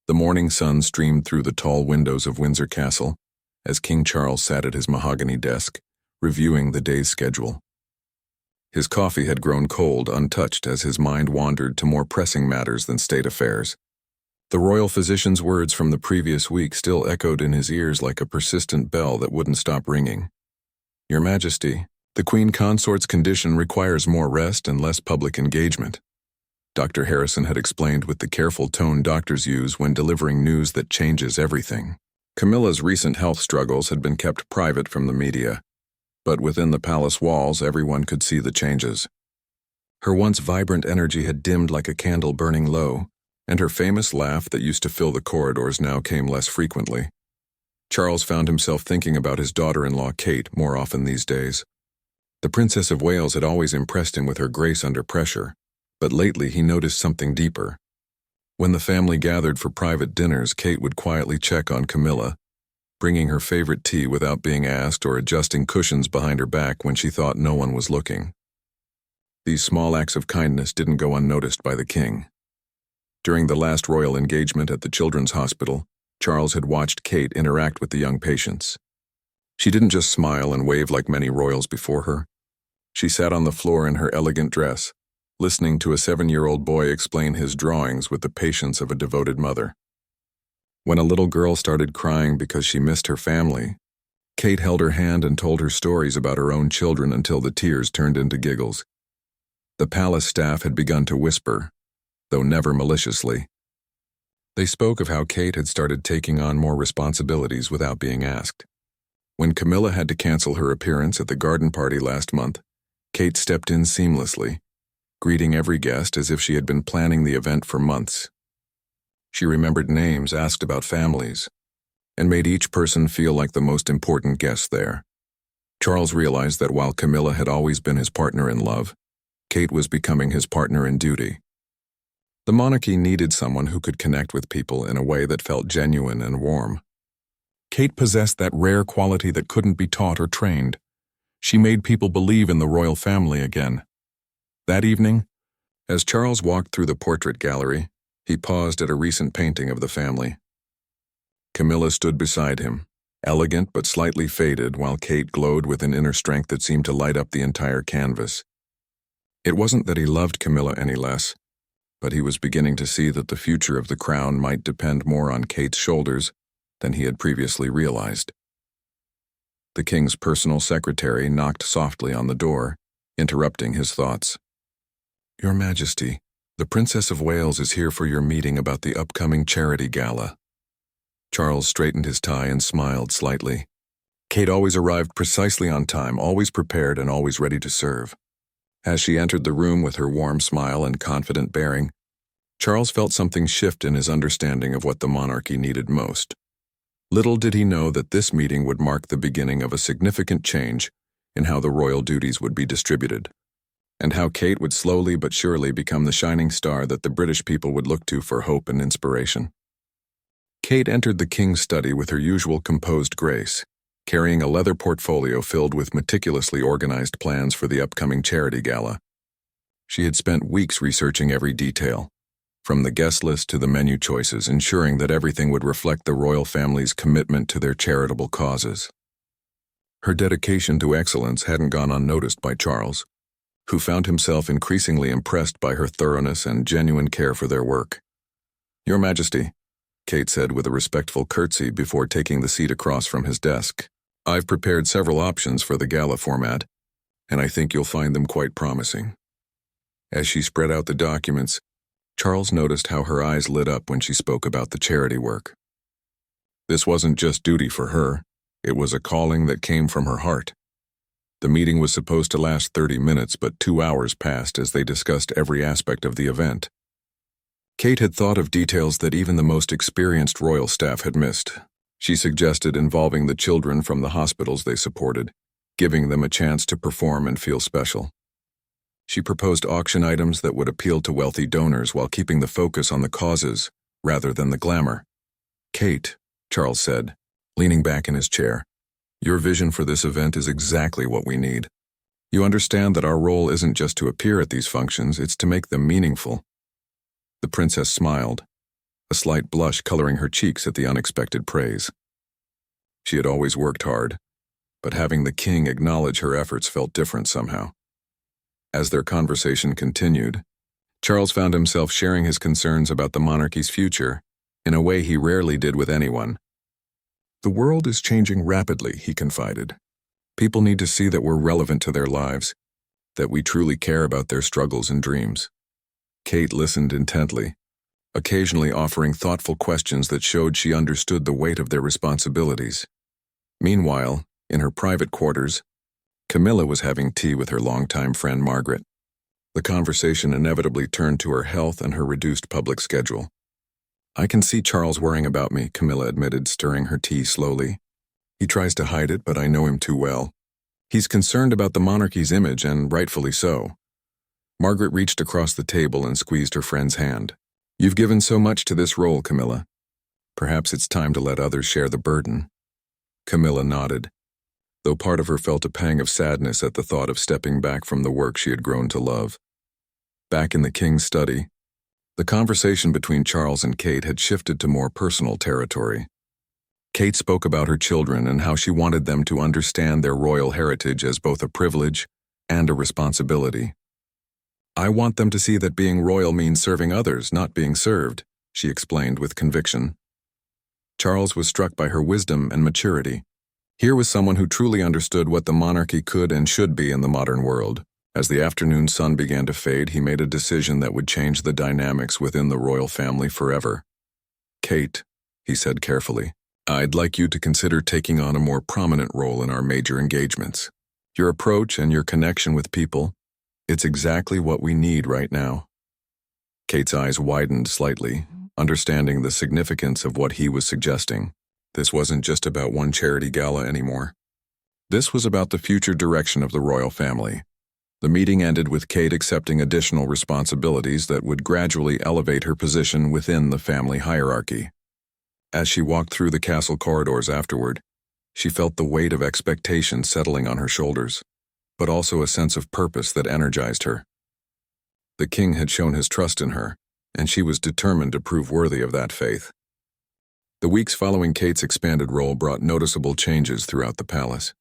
The morning sun streamed through the tall windows of Windsor Castle as King Charles sat at his mahogany desk, reviewing the day's schedule. His coffee had grown cold, untouched, as his mind wandered to more pressing matters than state affairs. The royal physician's words from the previous week still echoed in his ears like a persistent bell that wouldn't stop ringing. "Your Majesty, the Queen Consort's condition requires more rest and less public engagement," Dr. Harrison had explained with the careful tone doctors use when delivering news that changes everything. Camilla's recent health struggles had been kept private from the media, but within the palace walls everyone could see the changes. Her once vibrant energy had dimmed like a candle burning low, and her famous laugh that used to fill the corridors now came less frequently. Charles found himself thinking about his daughter-in-law Kate more often these days. The Princess of Wales had always impressed him with her grace under pressure, but lately he noticed something deeper. When the family gathered for private dinners, Kate would quietly check on Camilla, bringing her favorite tea without being asked or adjusting cushions behind her back when she thought no one was looking. These small acts of kindness didn't go unnoticed by the king. During the last royal engagement at the Children's Hospital, Charles had watched Kate interact with the young patients. She didn't just smile and wave like many royals before her. She sat on the floor in her elegant dress, listening to a 7-year-old boy explain his drawings with the patience of a devoted mother. When a little girl started crying because she missed her family, Kate held her hand and told her stories about her own children until the tears turned into giggles. The palace staff had begun to whisper, though never maliciously. They spoke of how Kate had started taking on more responsibilities without being asked. When Camilla had to cancel her appearance at the garden party last month, Kate stepped in seamlessly, greeting every guest as if she had been planning the event for months. She remembered names, asked about families, and made each person feel like the most important guest there. Charles realized that while Camilla had always been his partner in love, Kate was becoming his partner in duty. The monarchy needed someone who could connect with people in a way that felt genuine and warm. Kate possessed that rare quality that couldn't be taught or trained. She made people believe in the royal family again. That evening, as Charles walked through the portrait gallery, he paused at a recent painting of the family. Camilla stood beside him, elegant but slightly faded, while Kate glowed with an inner strength that seemed to light up the entire canvas. It wasn't that he loved Camilla any less, but he was beginning to see that the future of the crown might depend more on Kate's shoulders than he had previously realized. The king's personal secretary knocked softly on the door, interrupting his thoughts. "Your Majesty, the Princess of Wales is here for your meeting about the upcoming charity gala." Charles straightened his tie and smiled slightly. Kate always arrived precisely on time, always prepared and always ready to serve. As she entered the room with her warm smile and confident bearing, Charles felt something shift in his understanding of what the monarchy needed most. Little did he know that this meeting would mark the beginning of a significant change in how the royal duties would be distributed, and how Kate would slowly but surely become the shining star that the British people would look to for hope and inspiration. Kate entered the king's study with her usual composed grace, carrying a leather portfolio filled with meticulously organized plans for the upcoming charity gala. She had spent weeks researching every detail, from the guest list to the menu choices, ensuring that everything would reflect the royal family's commitment to their charitable causes. Her dedication to excellence hadn't gone unnoticed by Charles, who found himself increasingly impressed by her thoroughness and genuine care for their work. "Your Majesty," Kate said with a respectful curtsy before taking the seat across from his desk, "I've prepared several options for the gala format, and I think you'll find them quite promising." As she spread out the documents, Charles noticed how her eyes lit up when she spoke about the charity work. This wasn't just duty for her, it was a calling that came from her heart. The meeting was supposed to last 30 minutes, but 2 hours passed as they discussed every aspect of the event. Kate had thought of details that even the most experienced royal staff had missed. She suggested involving the children from the hospitals they supported, giving them a chance to perform and feel special. She proposed auction items that would appeal to wealthy donors while keeping the focus on the causes rather than the glamour. "Kate," Charles said, leaning back in his chair, "your vision for this event is exactly what we need. You understand that our role isn't just to appear at these functions, it's to make them meaningful." The princess smiled, a slight blush coloring her cheeks at the unexpected praise. She had always worked hard, but having the king acknowledge her efforts felt different somehow. As their conversation continued, Charles found himself sharing his concerns about the monarchy's future in a way he rarely did with anyone. "The world is changing rapidly," he confided. "People need to see that we're relevant to their lives, that we truly care about their struggles and dreams." Kate listened intently, occasionally offering thoughtful questions that showed she understood the weight of their responsibilities. Meanwhile, in her private quarters, Camilla was having tea with her longtime friend Margaret. The conversation inevitably turned to her health and her reduced public schedule. "I can see Charles worrying about me," Camilla admitted, stirring her tea slowly. "He tries to hide it, but I know him too well. He's concerned about the monarchy's image, and rightfully so." Margaret reached across the table and squeezed her friend's hand. "You've given so much to this role, Camilla. Perhaps it's time to let others share the burden." Camilla nodded, though part of her felt a pang of sadness at the thought of stepping back from the work she had grown to love. Back in the king's study, the conversation between Charles and Kate had shifted to more personal territory. Kate spoke about her children and how she wanted them to understand their royal heritage as both a privilege and a responsibility. "I want them to see that being royal means serving others, not being served," she explained with conviction. Charles was struck by her wisdom and maturity. Here was someone who truly understood what the monarchy could and should be in the modern world. As the afternoon sun began to fade, he made a decision that would change the dynamics within the royal family forever. "Kate," he said carefully, "I'd like you to consider taking on a more prominent role in our major engagements. Your approach and your connection with people, it's exactly what we need right now." Kate's eyes widened slightly, understanding the significance of what he was suggesting. This wasn't just about one charity gala anymore. This was about the future direction of the royal family. The meeting ended with Kate accepting additional responsibilities that would gradually elevate her position within the family hierarchy. As she walked through the castle corridors afterward, she felt the weight of expectation settling on her shoulders, but also a sense of purpose that energized her. The king had shown his trust in her, and she was determined to prove worthy of that faith. The weeks following Kate's expanded role brought noticeable changes throughout the palace.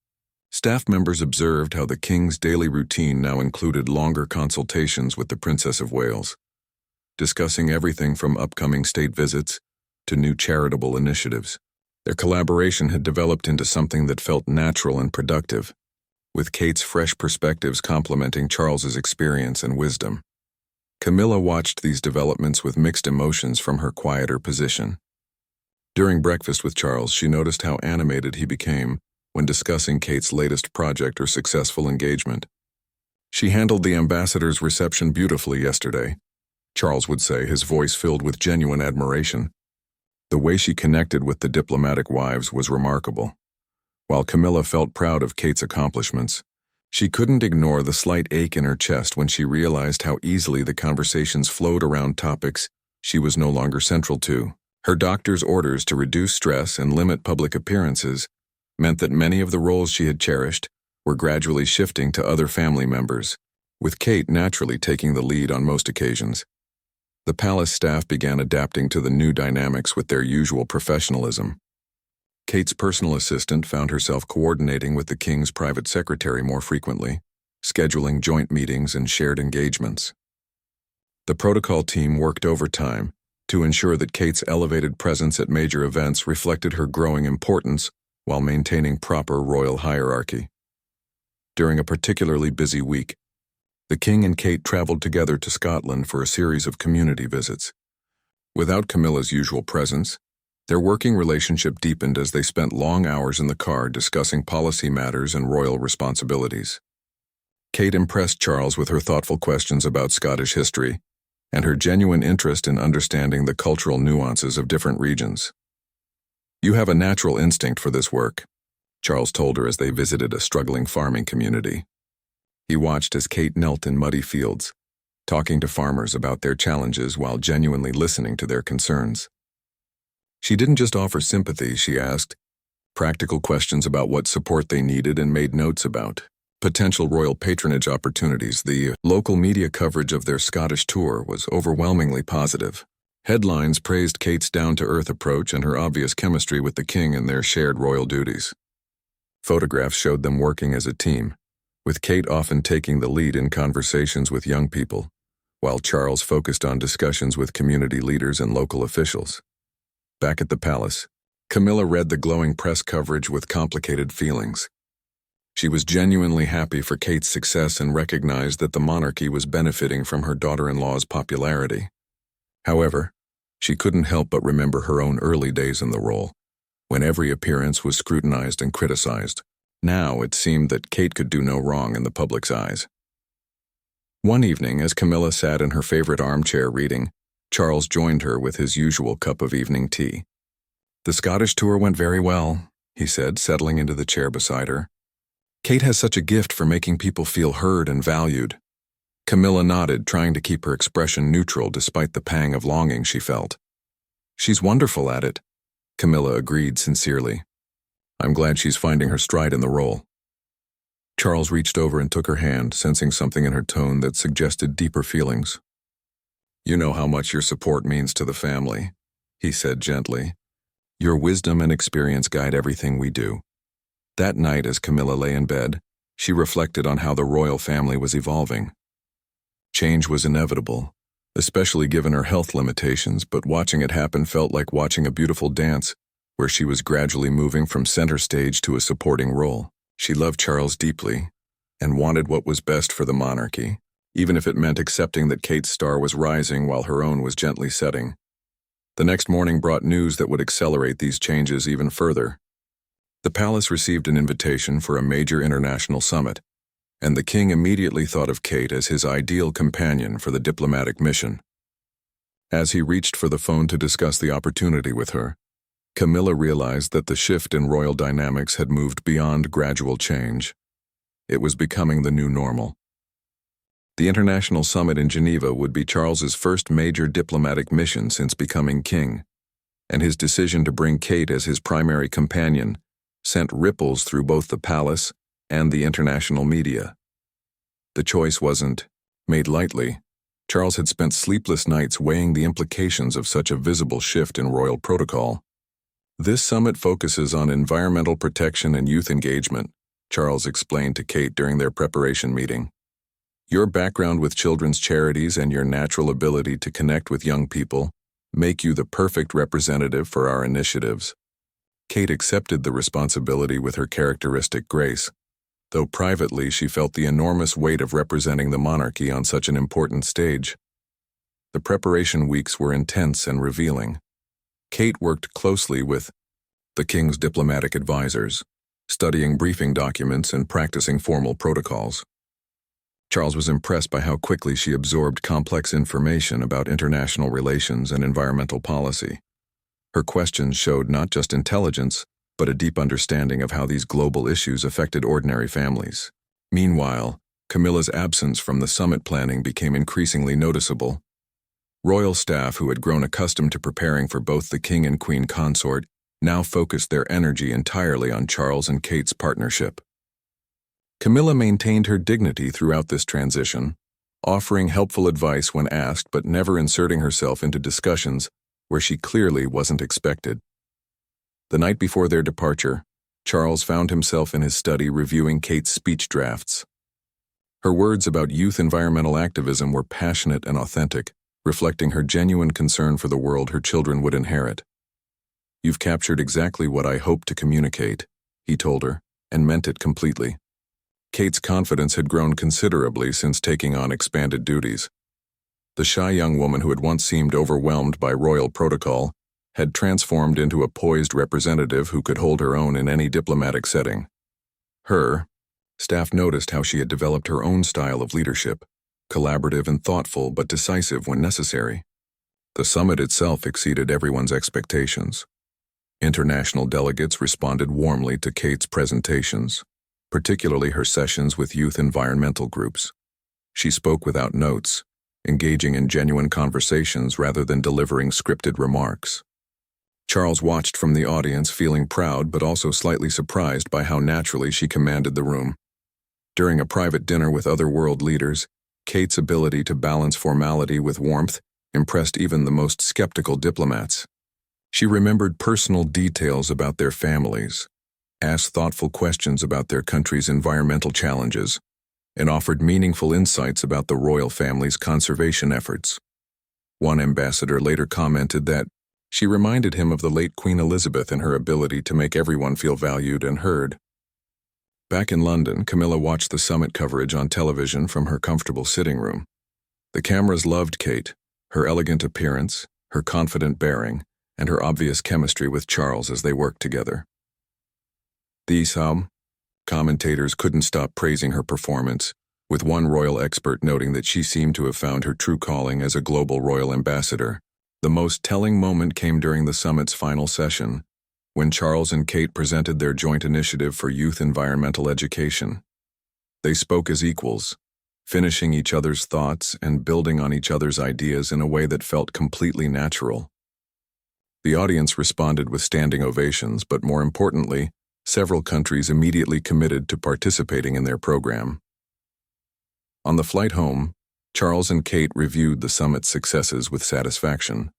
Staff members observed how the king's daily routine now included longer consultations with the Princess of Wales, discussing everything from upcoming state visits to new charitable initiatives. Their collaboration had developed into something that felt natural and productive, with Kate's fresh perspectives complementing Charles's experience and wisdom. Camilla watched these developments with mixed emotions from her quieter position. During breakfast with Charles, she noticed how animated he became when discussing Kate's latest project or successful engagement. "She handled the ambassador's reception beautifully yesterday," Charles would say, his voice filled with genuine admiration. The way she connected with the diplomatic wives was remarkable. While Camilla felt proud of Kate's accomplishments, she couldn't ignore the slight ache in her chest when she realized how easily the conversations flowed around topics she was no longer central to. Her doctor's orders to reduce stress and limit public appearances meant that many of the roles she had cherished were gradually shifting to other family members, with Kate naturally taking the lead on most occasions. The palace staff began adapting to the new dynamics with their usual professionalism. Kate's personal assistant found herself coordinating with the king's private secretary more frequently, scheduling joint meetings and shared engagements. The protocol team worked overtime to ensure that Kate's elevated presence at major events reflected her growing importance while maintaining proper royal hierarchy. During a particularly busy week, the king and Kate traveled together to Scotland for a series of community visits. Without Camilla's usual presence, their working relationship deepened as they spent long hours in the car discussing policy matters and royal responsibilities. Kate impressed Charles with her thoughtful questions about Scottish history and her genuine interest in understanding the cultural nuances of different regions. "You have a natural instinct for this work," Charles told her as they visited a struggling farming community. He watched as Kate knelt in muddy fields, talking to farmers about their challenges while genuinely listening to their concerns. She didn't just offer sympathy, she asked practical questions about what support they needed and made notes about potential royal patronage opportunities. The local media coverage of their Scottish tour was overwhelmingly positive, Headlines praised Kate's down-to-earth approach and her obvious chemistry with the king in their shared royal duties. Photographs showed them working as a team, with Kate often taking the lead in conversations with young people, while Charles focused on discussions with community leaders and local officials. Back at the palace, Camilla read the glowing press coverage with complicated feelings. She was genuinely happy for Kate's success and recognized that the monarchy was benefiting from her daughter-in-law's popularity. However, she couldn't help but remember her own early days in the role, when every appearance was scrutinized and criticized. Now it seemed that Kate could do no wrong in the public's eyes. One evening, as Camilla sat in her favorite armchair reading, Charles joined her with his usual cup of evening tea. "The Scottish tour went very well," he said, settling into the chair beside her. "Kate has such a gift for making people feel heard and valued." Camilla nodded, trying to keep her expression neutral despite the pang of longing she felt. "She's wonderful at it," Camilla agreed sincerely. "I'm glad she's finding her stride in the role." Charles reached over and took her hand, sensing something in her tone that suggested deeper feelings. "You know how much your support means to the family," he said gently. "Your wisdom and experience guide everything we do." That night, as Camilla lay in bed, she reflected on how the royal family was evolving. Change was inevitable, especially given her health limitations, but watching it happen felt like watching a beautiful dance, where she was gradually moving from center stage to a supporting role. She loved Charles deeply, and wanted what was best for the monarchy, even if it meant accepting that Kate's star was rising while her own was gently setting. The next morning brought news that would accelerate these changes even further. The palace received an invitation for a major international summit, and the king immediately thought of Kate as his ideal companion for the diplomatic mission. As he reached for the phone to discuss the opportunity with her, Camilla realized that the shift in royal dynamics had moved beyond gradual change. It was becoming the new normal. The international summit in Geneva would be Charles's first major diplomatic mission since becoming king, and his decision to bring Kate as his primary companion sent ripples through both the palace and the international media. The choice wasn't made lightly. Charles had spent sleepless nights weighing the implications of such a visible shift in royal protocol. "This summit focuses on environmental protection and youth engagement," Charles explained to Kate during their preparation meeting. "Your background with children's charities and your natural ability to connect with young people make you the perfect representative for our initiatives." Kate accepted the responsibility with her characteristic grace, though privately she felt the enormous weight of representing the monarchy on such an important stage. The preparation weeks were intense and revealing. Kate worked closely with the king's diplomatic advisors, studying briefing documents and practicing formal protocols. Charles was impressed by how quickly she absorbed complex information about international relations and environmental policy. Her questions showed not just intelligence, but a deep understanding of how these global issues affected ordinary families. Meanwhile, Camilla's absence from the summit planning became increasingly noticeable. Royal staff who had grown accustomed to preparing for both the king and queen consort now focused their energy entirely on Charles and Kate's partnership. Camilla maintained her dignity throughout this transition, offering helpful advice when asked but never inserting herself into discussions where she clearly wasn't expected. The night before their departure, Charles found himself in his study reviewing Kate's speech drafts. Her words about youth environmental activism were passionate and authentic, reflecting her genuine concern for the world her children would inherit. "You've captured exactly what I hoped to communicate," he told her, and meant it completely. Kate's confidence had grown considerably since taking on expanded duties. The shy young woman who had once seemed overwhelmed by royal protocol had transformed into a poised representative who could hold her own in any diplomatic setting. Staff noticed how she had developed her own style of leadership, collaborative and thoughtful but decisive when necessary. The summit itself exceeded everyone's expectations. International delegates responded warmly to Kate's presentations, particularly her sessions with youth environmental groups. She spoke without notes, engaging in genuine conversations rather than delivering scripted remarks. Charles watched from the audience, feeling proud but also slightly surprised by how naturally she commanded the room. During a private dinner with other world leaders, Kate's ability to balance formality with warmth impressed even the most skeptical diplomats. She remembered personal details about their families, asked thoughtful questions about their country's environmental challenges, and offered meaningful insights about the royal family's conservation efforts. One ambassador later commented that she reminded him of the late Queen Elizabeth in her ability to make everyone feel valued and heard. Back in London, Camilla watched the summit coverage on television from her comfortable sitting room. The cameras loved Kate, her elegant appearance, her confident bearing, and her obvious chemistry with Charles as they worked together. Commentators couldn't stop praising her performance, with one royal expert noting that she seemed to have found her true calling as a global royal ambassador. The most telling moment came during the summit's final session, when Charles and Kate presented their joint initiative for youth environmental education. They spoke as equals, finishing each other's thoughts and building on each other's ideas in a way that felt completely natural. The audience responded with standing ovations, but more importantly, several countries immediately committed to participating in their program. On the flight home, Charles and Kate reviewed the summit's successes with satisfaction.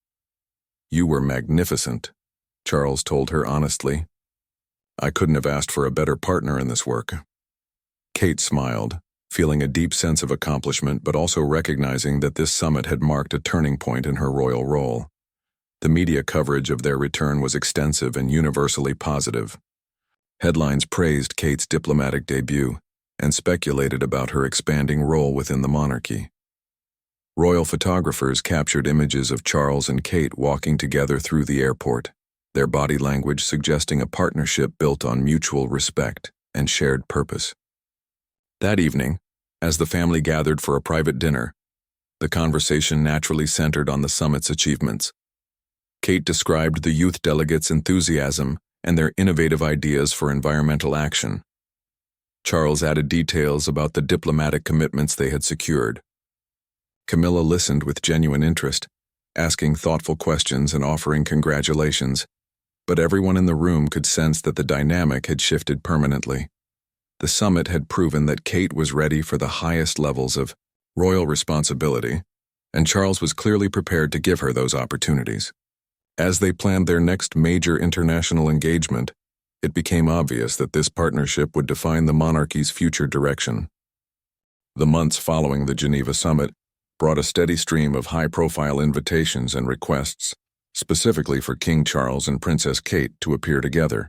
"You were magnificent," Charles told her honestly. "I couldn't have asked for a better partner in this work." Kate smiled, feeling a deep sense of accomplishment but also recognizing that this summit had marked a turning point in her royal role. The media coverage of their return was extensive and universally positive. Headlines praised Kate's diplomatic debut and speculated about her expanding role within the monarchy. Royal photographers captured images of Charles and Kate walking together through the airport, their body language suggesting a partnership built on mutual respect and shared purpose. That evening, as the family gathered for a private dinner, the conversation naturally centered on the summit's achievements. Kate described the youth delegates' enthusiasm and their innovative ideas for environmental action. Charles added details about the diplomatic commitments they had secured. Camilla listened with genuine interest, asking thoughtful questions and offering congratulations, but everyone in the room could sense that the dynamic had shifted permanently. The summit had proven that Kate was ready for the highest levels of royal responsibility, and Charles was clearly prepared to give her those opportunities. As they planned their next major international engagement, it became obvious that this partnership would define the monarchy's future direction. The months following the Geneva summit brought a steady stream of high-profile invitations and requests, specifically for King Charles and Princess Kate to appear together.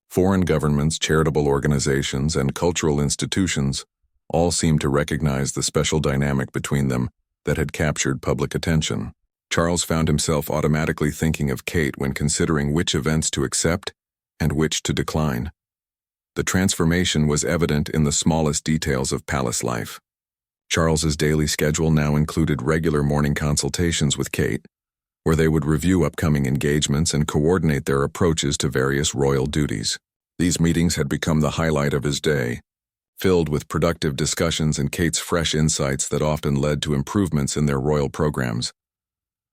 Foreign governments, charitable organizations, and cultural institutions all seemed to recognize the special dynamic between them that had captured public attention. Charles found himself automatically thinking of Kate when considering which events to accept and which to decline. The transformation was evident in the smallest details of palace life. Charles's daily schedule now included regular morning consultations with Kate, where they would review upcoming engagements and coordinate their approaches to various royal duties. These meetings had become the highlight of his day, filled with productive discussions and Kate's fresh insights that often led to improvements in their royal programs.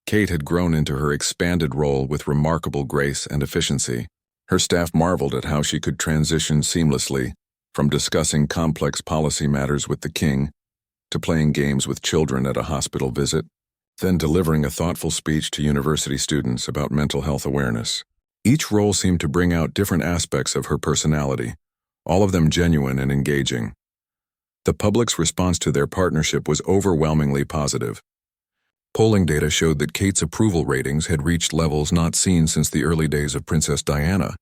Kate had grown into her expanded role with remarkable grace and efficiency. Her staff marveled at how she could transition seamlessly from discussing complex policy matters with the king to playing games with children at a hospital visit, then delivering a thoughtful speech to university students about mental health awareness. Each role seemed to bring out different aspects of her personality, all of them genuine and engaging. The public's response to their partnership was overwhelmingly positive. Polling data showed that Kate's approval ratings had reached levels not seen since the early days of Princess Diana,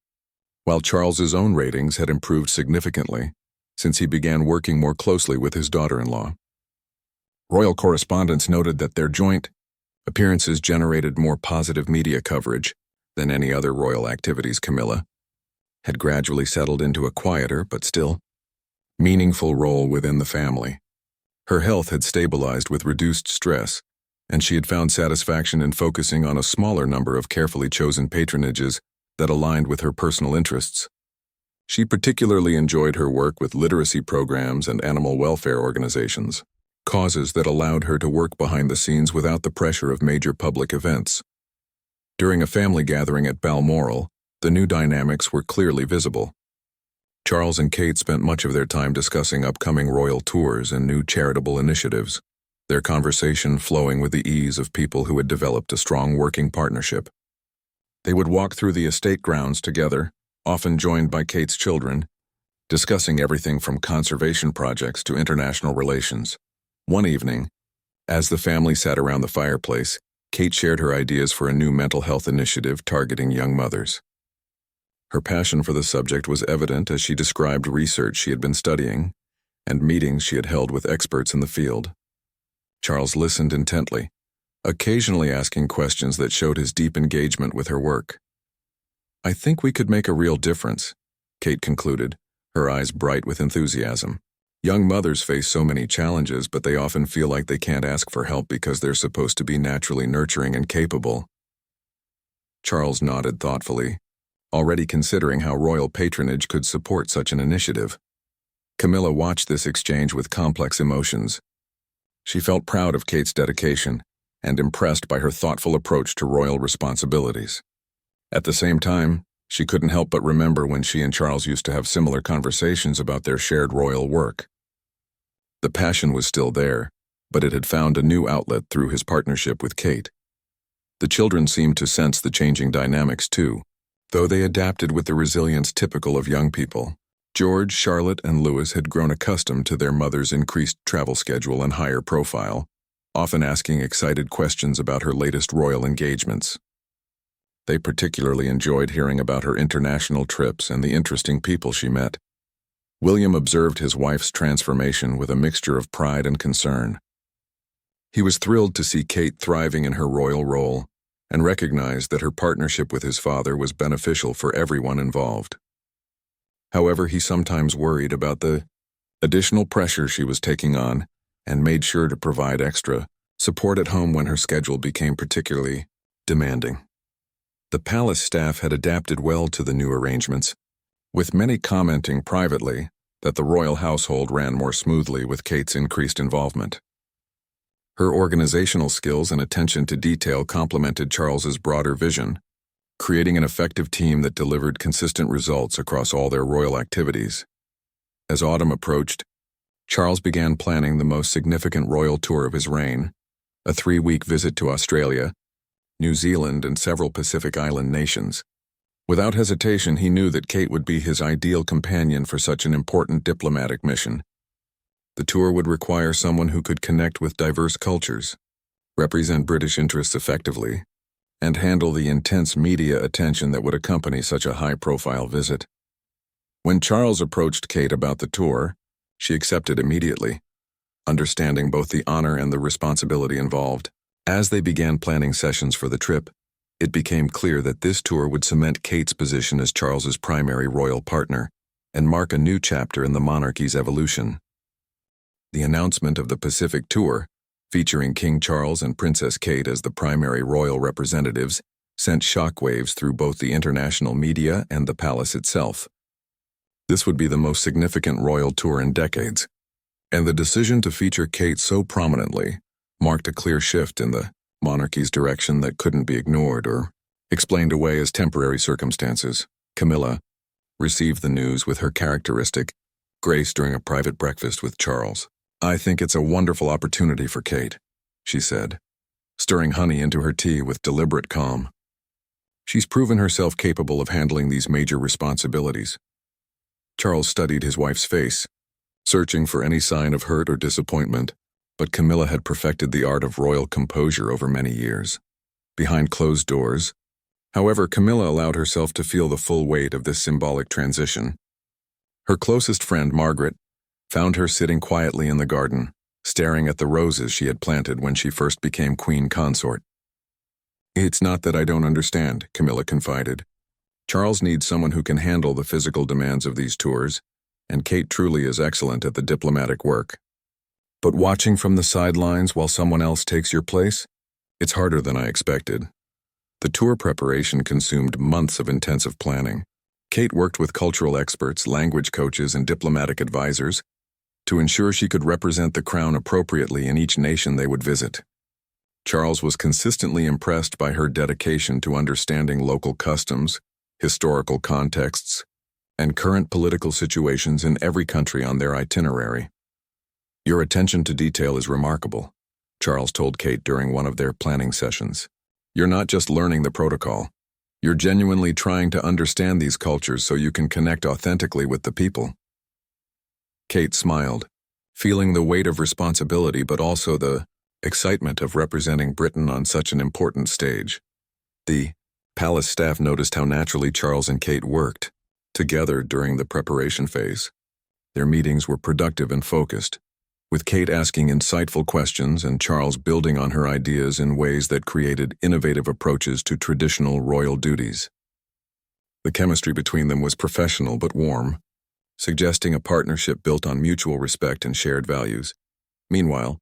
while Charles's own ratings had improved significantly since he began working more closely with his daughter-in-law. Royal correspondents noted that their joint appearances generated more positive media coverage than any other royal activities. Camilla had gradually settled into a quieter but still meaningful role within the family. Her health had stabilized with reduced stress, and she had found satisfaction in focusing on a smaller number of carefully chosen patronages that aligned with her personal interests. She particularly enjoyed her work with literacy programs and animal welfare organizations, causes that allowed her to work behind the scenes without the pressure of major public events. During a family gathering at Balmoral, the new dynamics were clearly visible. Charles and Kate spent much of their time discussing upcoming royal tours and new charitable initiatives. their conversation flowing with the ease of people who had developed a strong working partnership. They would walk through the estate grounds together, often joined by Kate's children, discussing everything from conservation projects to international relations. One evening, as the family sat around the fireplace, Kate shared her ideas for a new mental health initiative targeting young mothers. Her passion for the subject was evident as she described research she had been studying and meetings she had held with experts in the field. Charles listened intently, occasionally asking questions that showed his deep engagement with her work. "I think we could make a real difference," Kate concluded, her eyes bright with enthusiasm. Young mothers face so many challenges, but they often feel like they can't ask for help because they're supposed to be naturally nurturing and capable. Charles nodded thoughtfully, already considering how royal patronage could support such an initiative. Camilla watched this exchange with complex emotions. She felt proud of Kate's dedication and impressed by her thoughtful approach to royal responsibilities. At the same time, she couldn't help but remember when she and Charles used to have similar conversations about their shared royal work. The passion was still there, but it had found a new outlet through his partnership with Kate. The children seemed to sense the changing dynamics too, though they adapted with the resilience typical of young people. George, Charlotte, and Louis had grown accustomed to their mother's increased travel schedule and higher profile, often asking excited questions about her latest royal engagements. They particularly enjoyed hearing about her international trips and the interesting people she met. William observed his wife's transformation with a mixture of pride and concern. He was thrilled to see Kate thriving in her royal role and recognized that her partnership with his father was beneficial for everyone involved. However, he sometimes worried about the additional pressure she was taking on and made sure to provide extra support at home when her schedule became particularly demanding. The palace staff had adapted well to the new arrangements, with many commenting privately that the royal household ran more smoothly with Kate's increased involvement. Her organizational skills and attention to detail complemented Charles's broader vision, creating an effective team that delivered consistent results across all their royal activities. As autumn approached, Charles began planning the most significant royal tour of his reign, a 3-week visit to Australia, New Zealand, and several Pacific Island nations. Without hesitation, he knew that Kate would be his ideal companion for such an important diplomatic mission. The tour would require someone who could connect with diverse cultures, represent British interests effectively, and handle the intense media attention that would accompany such a high-profile visit. When Charles approached Kate about the tour, she accepted immediately, understanding both the honor and the responsibility involved. As they began planning sessions for the trip, it became clear that this tour would cement Kate's position as Charles's primary royal partner and mark a new chapter in the monarchy's evolution. The announcement of the Pacific tour, featuring King Charles and Princess Kate as the primary royal representatives, sent shockwaves through both the international media and the palace itself. This would be the most significant royal tour in decades, and the decision to feature Kate so prominently marked a clear shift in the monarchy's direction that couldn't be ignored or explained away as temporary circumstances. Camilla received the news with her characteristic grace during a private breakfast with Charles. "I think it's a wonderful opportunity for Kate," she said, stirring honey into her tea with deliberate calm. "She's proven herself capable of handling these major responsibilities." Charles studied his wife's face, searching for any sign of hurt or disappointment, but Camilla had perfected the art of royal composure over many years. Behind closed doors, however, Camilla allowed herself to feel the full weight of this symbolic transition. Her closest friend, Margaret, found her sitting quietly in the garden, staring at the roses she had planted when she first became queen consort. "It's not that I don't understand," Camilla confided. "Charles needs someone who can handle the physical demands of these tours, and Kate truly is excellent at the diplomatic work. But watching from the sidelines while someone else takes your place, it's harder than I expected." The tour preparation consumed months of intensive planning. Kate worked with cultural experts, language coaches, and diplomatic advisors to ensure she could represent the crown appropriately in each nation they would visit. Charles was consistently impressed by her dedication to understanding local customs, historical contexts, and current political situations in every country on their itinerary. "Your attention to detail is remarkable," Charles told Kate during one of their planning sessions. You're not just learning the protocol. You're genuinely trying to understand these cultures so you can connect authentically with the people. Kate smiled, feeling the weight of responsibility but also the excitement of representing Britain on such an important stage. The palace staff noticed how naturally Charles and Kate worked together during the preparation phase. Their meetings were productive and focused, with Kate asking insightful questions and Charles building on her ideas in ways that created innovative approaches to traditional royal duties. The chemistry between them was professional but warm, suggesting a partnership built on mutual respect and shared values. Meanwhile,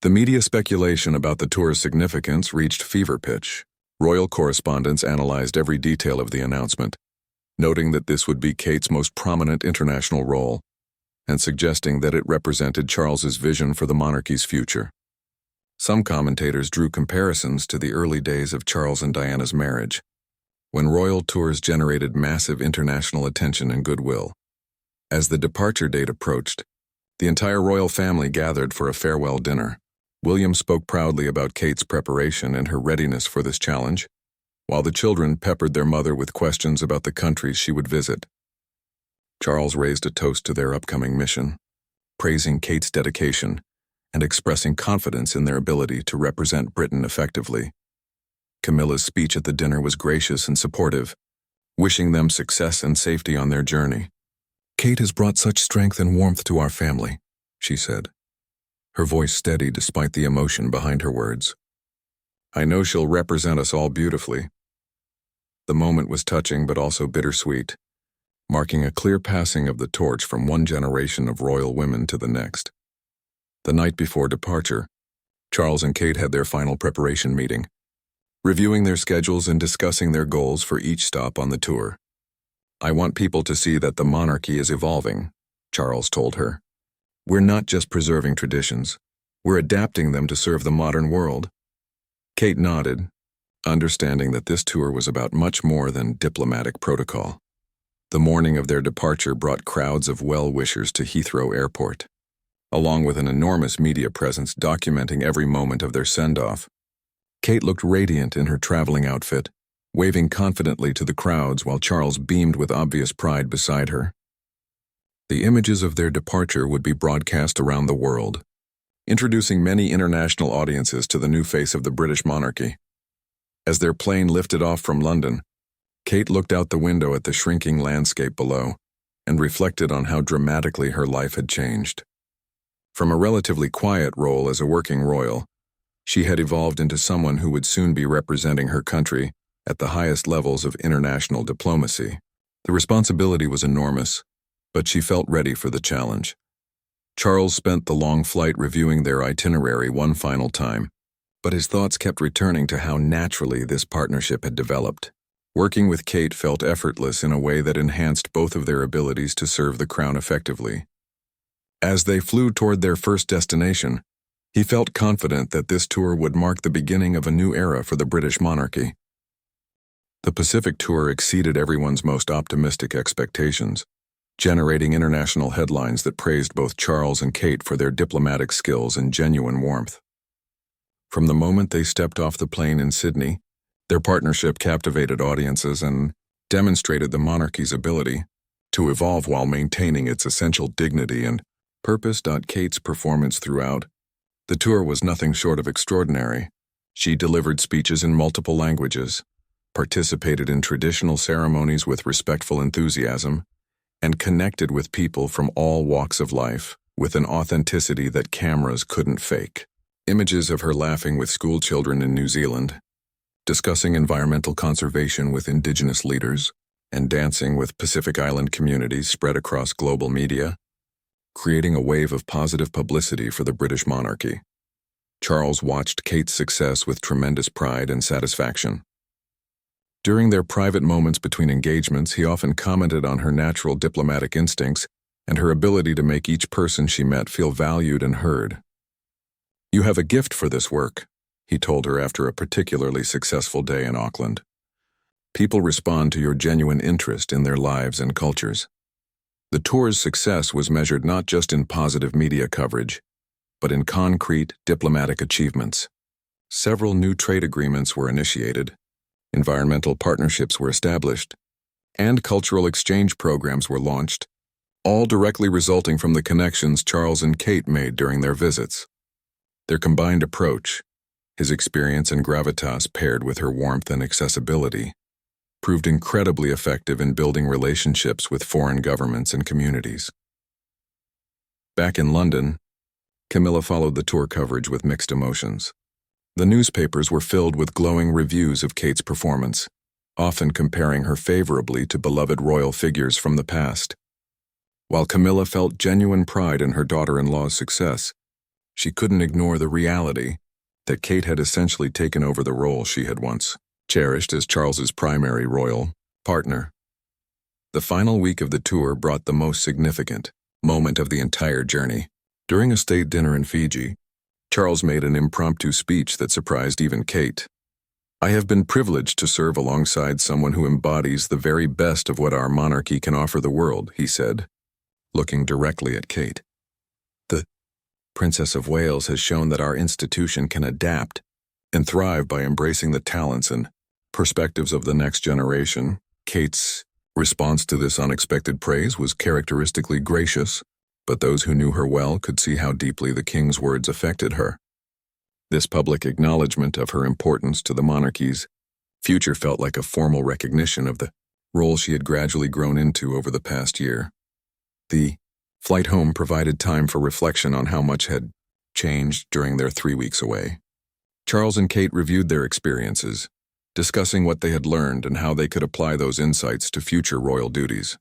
the media speculation about the tour's significance reached fever pitch. Royal correspondents analyzed every detail of the announcement, noting that this would be Kate's most prominent international role, and suggesting that it represented Charles's vision for the monarchy's future. Some commentators drew comparisons to the early days of Charles and Diana's marriage, when royal tours generated massive international attention and goodwill. As the departure date approached, the entire royal family gathered for a farewell dinner. William spoke proudly about Kate's preparation and her readiness for this challenge, while the children peppered their mother with questions about the countries she would visit. Charles raised a toast to their upcoming mission, praising Kate's dedication and expressing confidence in their ability to represent Britain effectively. Camilla's speech at the dinner was gracious and supportive, wishing them success and safety on their journey. Kate has brought such strength and warmth to our family, she said, her voice steady despite the emotion behind her words. I know she'll represent us all beautifully. The moment was touching but also bittersweet, marking a clear passing of the torch from one generation of royal women to the next. The night before departure, Charles and Kate had their final preparation meeting, reviewing their schedules and discussing their goals for each stop on the tour. I want people to see that the monarchy is evolving, Charles told her. We're not just preserving traditions, we're adapting them to serve the modern world. Kate nodded, understanding that this tour was about much more than diplomatic protocol. The morning of their departure brought crowds of well-wishers to Heathrow Airport, along with an enormous media presence documenting every moment of their send-off. Kate looked radiant in her traveling outfit, waving confidently to the crowds while Charles beamed with obvious pride beside her. The images of their departure would be broadcast around the world, introducing many international audiences to the new face of the British monarchy. As their plane lifted off from London, Kate looked out the window at the shrinking landscape below and reflected on how dramatically her life had changed. From a relatively quiet role as a working royal, she had evolved into someone who would soon be representing her country at the highest levels of international diplomacy. The responsibility was enormous, but she felt ready for the challenge. Charles spent the long flight reviewing their itinerary one final time, but his thoughts kept returning to how naturally this partnership had developed. Working with Kate felt effortless in a way that enhanced both of their abilities to serve the crown effectively. As they flew toward their first destination, he felt confident that this tour would mark the beginning of a new era for the British monarchy. The Pacific tour exceeded everyone's most optimistic expectations, generating international headlines that praised both Charles and Kate for their diplomatic skills and genuine warmth. From the moment they stepped off the plane in Sydney, their partnership captivated audiences and demonstrated the monarchy's ability to evolve while maintaining its essential dignity and purpose. Kate's performance throughout the tour was nothing short of extraordinary. She delivered speeches in multiple languages, participated in traditional ceremonies with respectful enthusiasm, and connected with people from all walks of life with an authenticity that cameras couldn't fake. Images of her laughing with school children in New Zealand, discussing environmental conservation with indigenous leaders, and dancing with Pacific Island communities spread across global media, creating a wave of positive publicity for the British monarchy. Charles watched Kate's success with tremendous pride and satisfaction. During their private moments between engagements, he often commented on her natural diplomatic instincts and her ability to make each person she met feel valued and heard. "You have a gift for this work," he told her after a particularly successful day in Auckland. "People respond to your genuine interest in their lives and cultures." The tour's success was measured not just in positive media coverage, but in concrete diplomatic achievements. Several new trade agreements were initiated, environmental partnerships were established, and cultural exchange programs were launched, all directly resulting from the connections Charles and Kate made during their visits. Their combined approach, his experience and gravitas paired with her warmth and accessibility, proved incredibly effective in building relationships with foreign governments and communities. Back in London, Camilla followed the tour coverage with mixed emotions. The newspapers were filled with glowing reviews of Kate's performance, often comparing her favorably to beloved royal figures from the past. While Camilla felt genuine pride in her daughter-in-law's success, she couldn't ignore the reality that Kate had essentially taken over the role she had once cherished as Charles's primary royal partner. The final week of the tour brought the most significant moment of the entire journey. During a state dinner in Fiji, Charles made an impromptu speech that surprised even Kate. "I have been privileged to serve alongside someone who embodies the very best of what our monarchy can offer the world," he said, looking directly at Kate. "The Princess of Wales has shown that our institution can adapt and thrive by embracing the talents and perspectives of the next generation." Kate's response to this unexpected praise was characteristically gracious, but those who knew her well could see how deeply the king's words affected her. This public acknowledgement of her importance to the monarchy's future felt like a formal recognition of the role she had gradually grown into over the past year. The flight home provided time for reflection on how much had changed during their 3 weeks away. Charles and Kate reviewed their experiences, discussing what they had learned and how they could apply those insights to future royal duties.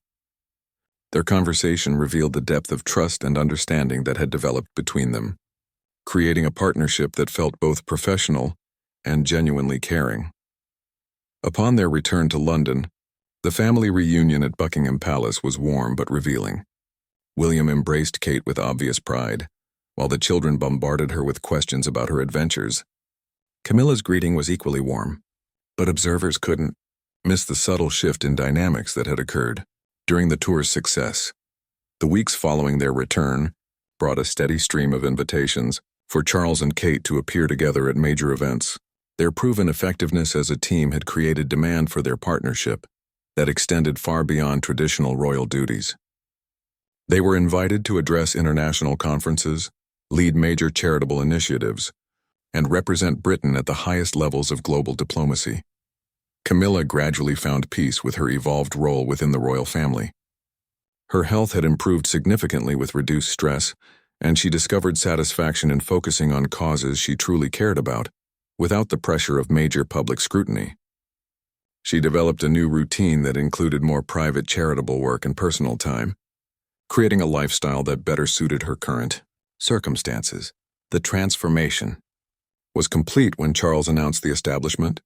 Their conversation revealed the depth of trust and understanding that had developed between them, creating a partnership that felt both professional and genuinely caring. Upon their return to London, the family reunion at Buckingham Palace was warm but revealing. William embraced Kate with obvious pride, while the children bombarded her with questions about her adventures. Camilla's greeting was equally warm, but observers couldn't miss the subtle shift in dynamics that had occurred during the tour's success. The weeks following their return brought a steady stream of invitations for Charles and Kate to appear together at major events. Their proven effectiveness as a team had created demand for their partnership that extended far beyond traditional royal duties. They were invited to address international conferences, lead major charitable initiatives, and represent Britain at the highest levels of global diplomacy. Camilla gradually found peace with her evolved role within the royal family. Her health had improved significantly with reduced stress, and she discovered satisfaction in focusing on causes she truly cared about, without the pressure of major public scrutiny. She developed a new routine that included more private charitable work and personal time, creating a lifestyle that better suited her current circumstances. The transformation was complete when Charles announced the establishment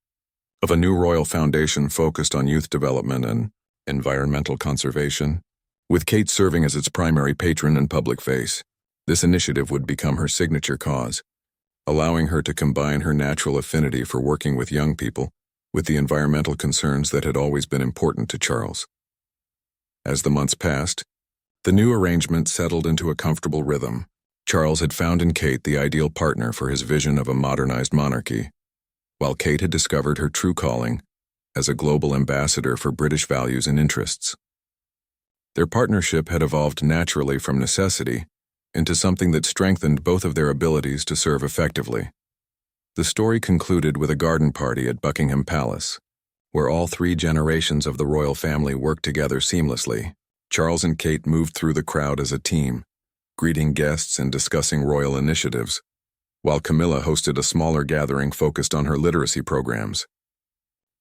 of a new royal foundation focused on youth development and environmental conservation, with Kate serving as its primary patron and public face. This initiative would become her signature cause, allowing her to combine her natural affinity for working with young people with the environmental concerns that had always been important to Charles. As the months passed, the new arrangement settled into a comfortable rhythm. Charles had found in Kate the ideal partner for his vision of a modernized monarchy, while Kate had discovered her true calling as a global ambassador for British values and interests. Their partnership had evolved naturally from necessity into something that strengthened both of their abilities to serve effectively. The story concluded with a garden party at Buckingham Palace, where all 3 generations of the royal family worked together seamlessly. Charles and Kate moved through the crowd as a team, greeting guests and discussing royal initiatives, while Camilla hosted a smaller gathering focused on her literacy programs.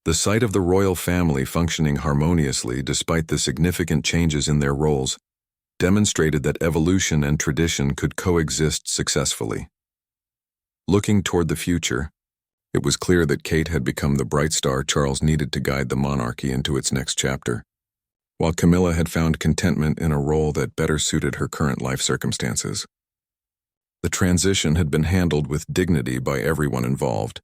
The sight of the royal family functioning harmoniously despite the significant changes in their roles demonstrated that evolution and tradition could coexist successfully. Looking toward the future, it was clear that Kate had become the bright star Charles needed to guide the monarchy into its next chapter, while Camilla had found contentment in a role that better suited her current life circumstances. The transition had been handled with dignity by everyone involved,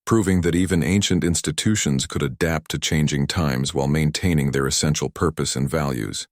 proving that even ancient institutions could adapt to changing times while maintaining their essential purpose and values.